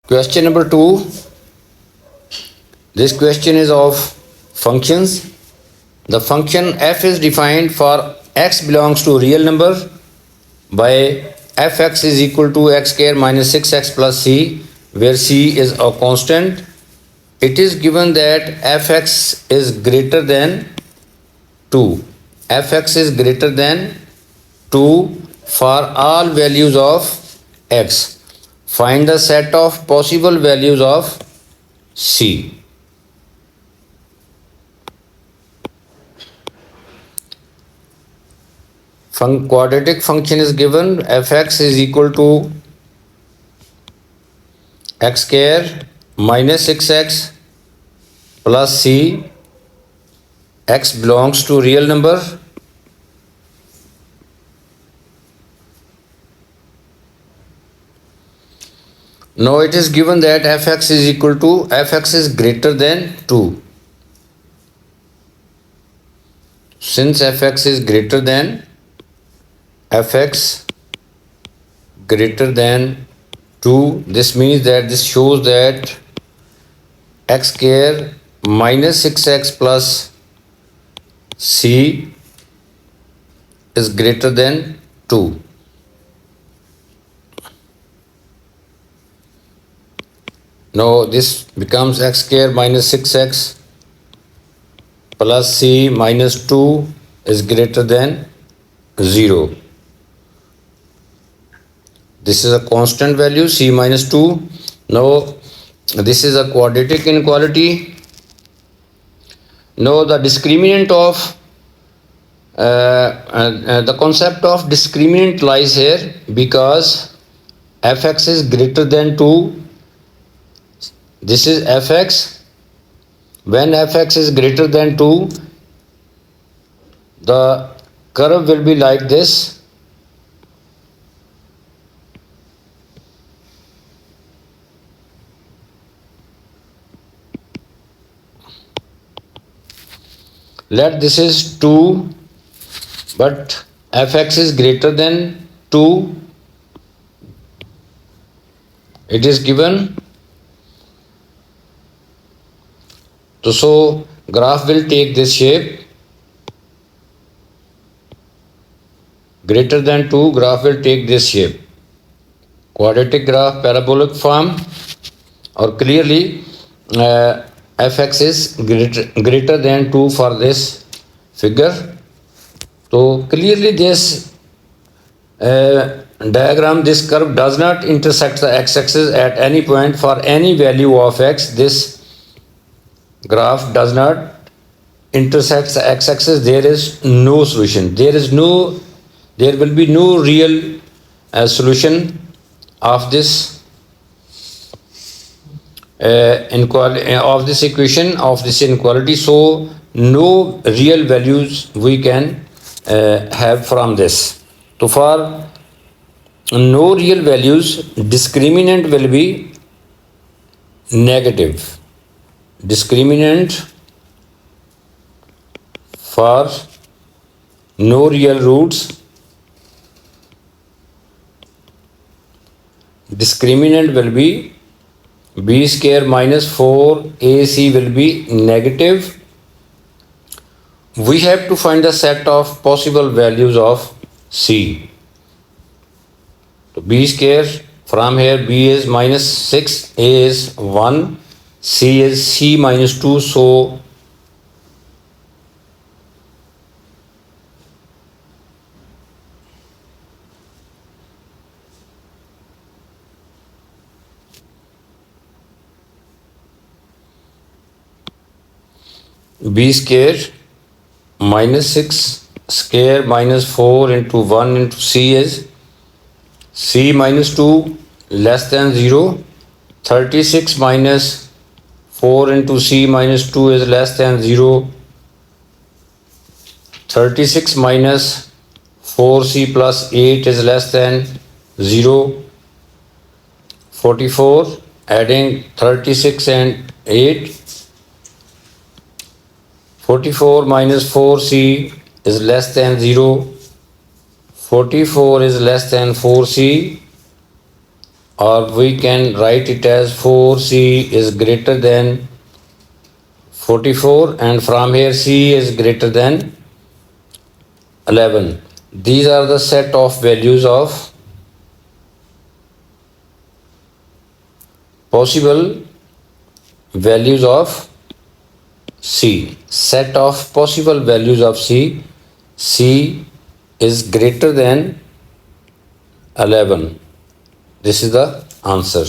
Question number 2. This question is of functions. The function f is defined for x belongs to real number by fx is equal to x square minus 6x plus c, where c is a constant. It is given that fx is greater than 2. fx is greater than 2 for all values of x. Find the set of possible values of c. Quadratic function is given. Fx is equal to x square minus 6x plus c. X belongs to real number. Now it is given that fx is equal to fx is greater than 2. Since fx is greater than 2, this means that this shows that x square minus 6x plus c is greater than 2. Now this becomes x square minus 6x plus c minus 2 is greater than 0. This is a constant value, c minus 2. Now this is a quadratic inequality. Now the discriminant of the concept of discriminant lies here, because fx is greater than 2. This is fx. When fx is greater than 2, the curve will be like this. Let this is 2, but fx is greater than 2. It is given. So graph will take this shape. Greater than 2, graph will take this shape. Quadratic graph, parabolic form, or clearly fx is greater than 2 for this figure. So clearly this diagram, this curve does not intersect the x-axis at any point for any value of x. This graph does not intersect the x-axis. There is no solution. There will be no real solution of this equation, of this inequality. So no real values we can have from this. So for no real values, discriminant will be negative. Discriminant for no real roots, discriminant will be b square minus 4ac will be negative. We have to find the set of possible values of c. So b square, from here b is minus 6, a is 1, c is c minus 2. So b square minus 6 square minus 4 into 1 into c is c minus 2 less than 0. 36 minus 4 into c minus 2 is less than 0. 36 minus 4c plus 8 is less than 0. 44 adding 36 and 8. 44 minus 4c is less than 0, 44 is less than 4c, or we can write it as 4c is greater than 44, and from here c is greater than 11. These are the set of values of possible values of c. Set of possible values of c. C is greater than 11. This is the answer.